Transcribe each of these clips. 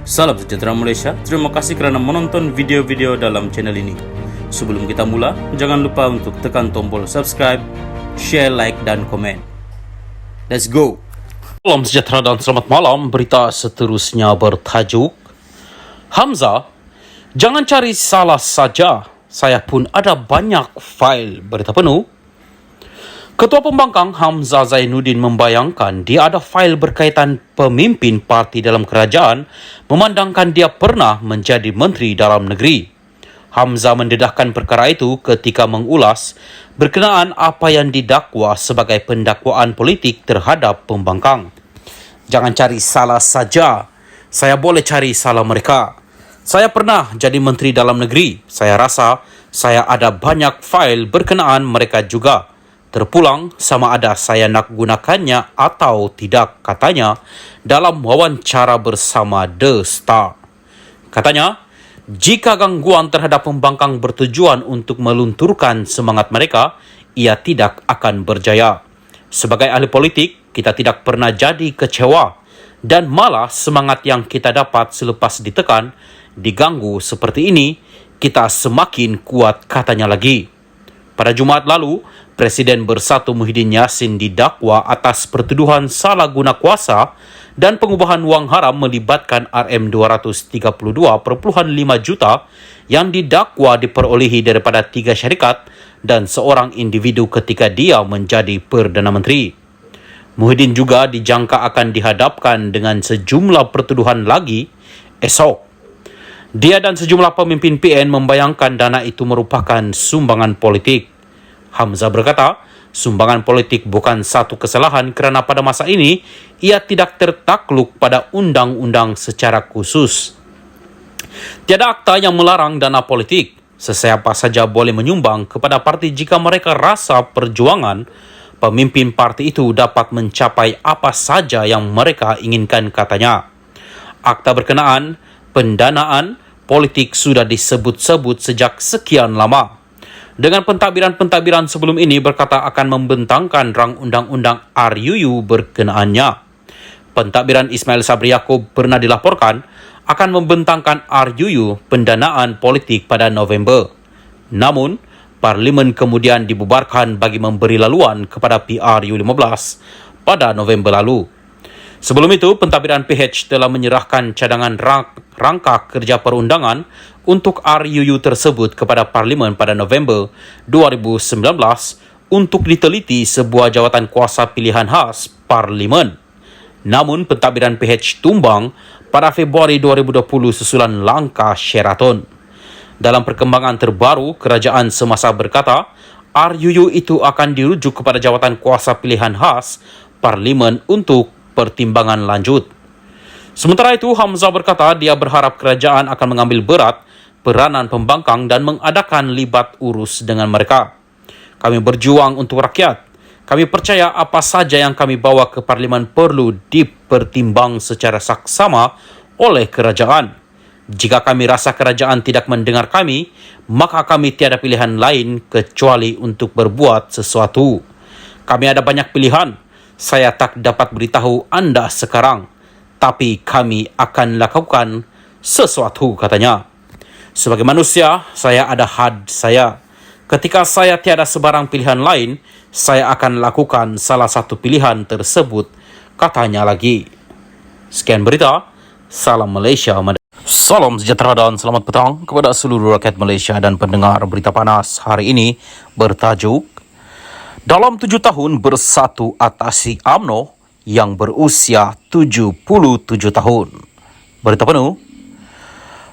Salam sejahtera Malaysia, terima kasih kerana menonton video-video dalam channel ini. Sebelum kita mula, jangan lupa untuk tekan tombol subscribe, share, like dan komen. Let's go! Salam sejahtera dan selamat malam. Berita seterusnya bertajuk Hamzah, jangan cari salah saja. Saya pun ada banyak fail. Berita penuh. Ketua Pembangkang Hamzah Zainuddin membayangkan dia ada fail berkaitan pemimpin parti dalam kerajaan memandangkan dia pernah menjadi Menteri Dalam Negeri. Hamzah mendedahkan perkara itu ketika mengulas berkenaan apa yang didakwa sebagai pendakwaan politik terhadap pembangkang. Jangan cari salah saja. Saya boleh cari salah mereka. Saya pernah jadi Menteri Dalam Negeri. Saya rasa saya ada banyak fail berkenaan mereka juga. Terpulang sama ada saya nak gunakannya atau tidak, katanya dalam wawancara bersama The Star. Katanya, jika gangguan terhadap pembangkang bertujuan untuk melunturkan semangat mereka, ia tidak akan berjaya. Sebagai ahli politik, kita tidak pernah jadi kecewa dan malah semangat yang kita dapat selepas ditekan, diganggu seperti ini, kita semakin kuat, katanya lagi. Pada Jumaat lalu, Presiden Bersatu Muhyiddin Yassin didakwa atas pertuduhan salah guna kuasa dan pengubahan wang haram melibatkan RM232.5 juta yang didakwa diperolehi daripada 3 syarikat dan seorang individu ketika dia menjadi Perdana Menteri. Muhyiddin juga dijangka akan dihadapkan dengan sejumlah pertuduhan lagi esok. Dia dan sejumlah pemimpin PN membayangkan dana itu merupakan sumbangan politik. Hamzah berkata, sumbangan politik bukan satu kesalahan kerana pada masa ini, ia tidak tertakluk pada undang-undang secara khusus. Tiada akta yang melarang dana politik. Sesiapa saja boleh menyumbang kepada parti jika mereka rasa perjuangan pemimpin parti itu dapat mencapai apa saja yang mereka inginkan, katanya. Akta berkenaan pendanaan politik sudah disebut-sebut sejak sekian lama. Dengan pentadbiran-pentadbiran sebelum ini berkata akan membentangkan rang undang-undang RUU berkenaannya. Pentadbiran Ismail Sabri Yaakob pernah dilaporkan akan membentangkan RUU pendanaan politik pada November. Namun, Parlimen kemudian dibubarkan bagi memberi laluan kepada PRU 15 pada November lalu. Sebelum itu, pentadbiran PH telah menyerahkan cadangan rangka kerja perundangan untuk RUU tersebut kepada Parlimen pada November 2019 untuk diteliti sebuah jawatan kuasa pilihan khas Parlimen. Namun, pentadbiran PH tumbang pada Februari 2020 susulan langkah Sheraton. Dalam perkembangan terbaru, kerajaan semasa berkata, RUU itu akan dirujuk kepada jawatan kuasa pilihan khas Parlimen untuk pertimbangan lanjut. Sementara itu, Hamzah berkata dia berharap kerajaan akan mengambil berat peranan pembangkang dan mengadakan libat urus dengan mereka. Kami berjuang untuk rakyat. Kami percaya apa saja yang kami bawa ke Parlimen perlu dipertimbang secara saksama oleh kerajaan. Jika kami rasa kerajaan tidak mendengar kami, maka kami tiada pilihan lain kecuali untuk berbuat sesuatu. Kami ada banyak pilihan. Saya tak dapat beritahu anda sekarang, tapi kami akan lakukan sesuatu, katanya. Sebagai manusia, saya ada had saya. Ketika saya tiada sebarang pilihan lain, saya akan lakukan salah satu pilihan tersebut, katanya lagi. Sekian berita. Salam Malaysia. Salam sejahtera dan selamat petang kepada seluruh rakyat Malaysia dan pendengar berita panas hari ini bertajuk dalam 7 tahun bersatu atasi UMNO yang berusia 77 tahun. Berita penuh.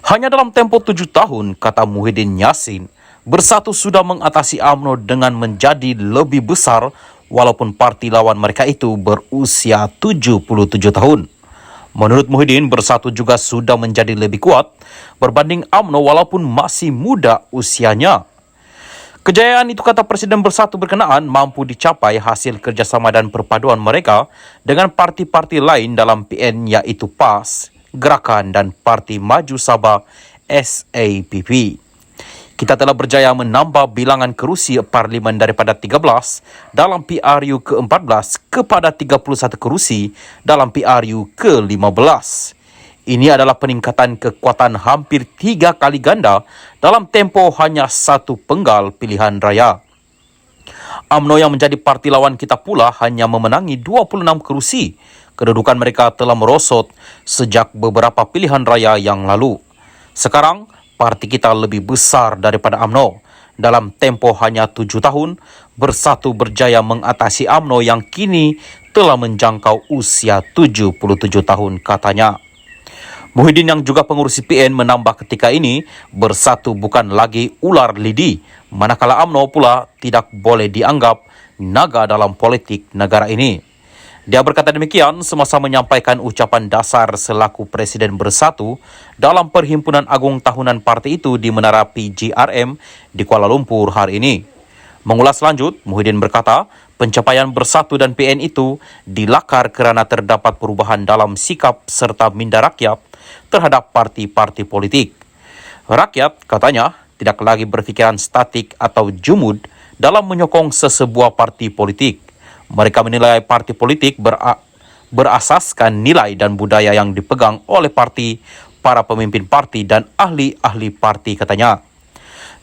Hanya dalam tempoh 7 tahun, kata Muhyiddin Yassin, bersatu sudah mengatasi UMNO dengan menjadi lebih besar walaupun parti lawan mereka itu berusia 77 tahun. Menurut Muhyiddin, bersatu juga sudah menjadi lebih kuat berbanding UMNO walaupun masih muda usianya. Kejayaan itu, kata Presiden Bersatu berkenaan, mampu dicapai hasil kerjasama dan perpaduan mereka dengan parti-parti lain dalam PN iaitu PAS, Gerakan dan Parti Maju Sabah SAPP. Kita telah berjaya menambah bilangan kerusi Parlimen daripada 13 dalam PRU ke-14 kepada 31 kerusi dalam PRU ke-15. Ini adalah peningkatan kekuatan hampir 3 kali ganda dalam tempo hanya 1 penggal pilihan raya. UMNO yang menjadi parti lawan kita pula hanya memenangi 26 kerusi. Kedudukan mereka telah merosot sejak beberapa pilihan raya yang lalu. Sekarang, parti kita lebih besar daripada UMNO. Dalam tempo hanya 7 tahun, Bersatu berjaya mengatasi UMNO yang kini telah menjangkau usia 77 tahun katanya. Muhyiddin yang juga pengurus PN menambah ketika ini Bersatu bukan lagi ular lidi, manakala UMNO pula tidak boleh dianggap naga dalam politik negara ini. Dia berkata demikian semasa menyampaikan ucapan dasar selaku Presiden Bersatu dalam Perhimpunan Agung Tahunan parti itu di Menara PGRM di Kuala Lumpur hari ini. Mengulas lanjut, Muhyiddin berkata, pencapaian Bersatu dan PN itu dilakar kerana terdapat perubahan dalam sikap serta minda rakyat terhadap parti-parti politik. Rakyat, katanya, tidak lagi berfikiran statik atau jumud dalam menyokong sesebuah parti politik. Mereka menilai parti politik berasaskan nilai dan budaya yang dipegang oleh parti, para pemimpin parti dan ahli-ahli parti, katanya.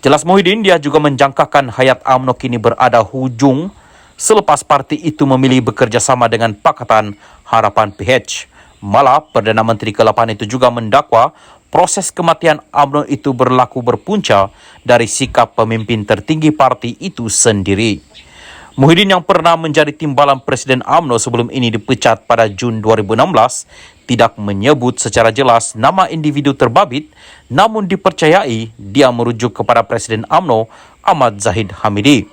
Jelas Muhyiddin, dia juga menjangkakan hayat UMNO kini berada hujung selepas parti itu memilih bekerjasama dengan Pakatan Harapan PH. Malah, Perdana Menteri ke-8 itu juga mendakwa proses kematian UMNO itu berlaku berpunca dari sikap pemimpin tertinggi parti itu sendiri. Muhyiddin yang pernah menjadi timbalan Presiden UMNO sebelum ini dipecat pada Jun 2016 tidak menyebut secara jelas nama individu terbabit, namun dipercayai dia merujuk kepada Presiden UMNO Ahmad Zahid Hamidi.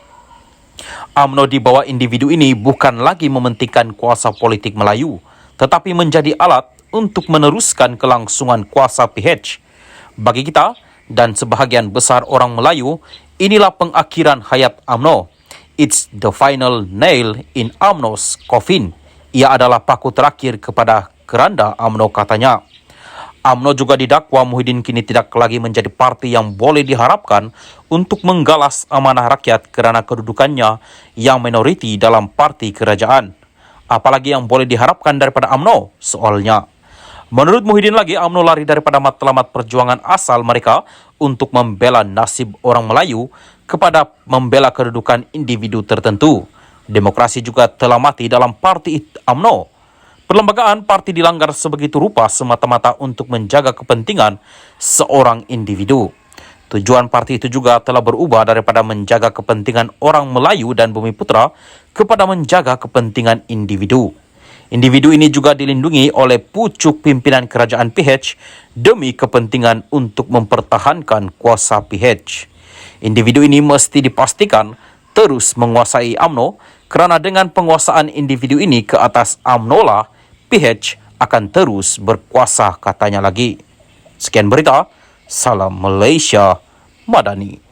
UMNO di bawah individu ini bukan lagi mementingkan kuasa politik Melayu, tetapi menjadi alat untuk meneruskan kelangsungan kuasa PH. Bagi kita dan sebahagian besar orang Melayu, inilah pengakhiran hayat UMNO. It's the final nail in UMNO's coffin. Ia adalah paku terakhir kepada keranda UMNO, katanya. UMNO juga didakwa Muhyiddin kini tidak lagi menjadi parti yang boleh diharapkan untuk menggalas amanah rakyat kerana kedudukannya yang minoriti dalam parti kerajaan. Apalagi yang boleh diharapkan daripada UMNO, soalnya. Menurut Muhyiddin lagi, UMNO lari daripada matlamat perjuangan asal mereka untuk membela nasib orang Melayu kepada membela kedudukan individu tertentu. Demokrasi juga telah mati dalam parti UMNO. Perlembagaan parti dilanggar sebegitu rupa semata-mata untuk menjaga kepentingan seorang individu. Tujuan parti itu juga telah berubah daripada menjaga kepentingan orang Melayu dan Bumiputra kepada menjaga kepentingan individu. Individu ini juga dilindungi oleh pucuk pimpinan kerajaan PH demi kepentingan untuk mempertahankan kuasa PH. Individu ini mesti dipastikan terus menguasai UMNO kerana dengan penguasaan individu ini ke atas UMNO lah PH akan terus berkuasa, katanya lagi. Sekian berita. Salam Malaysia Madani.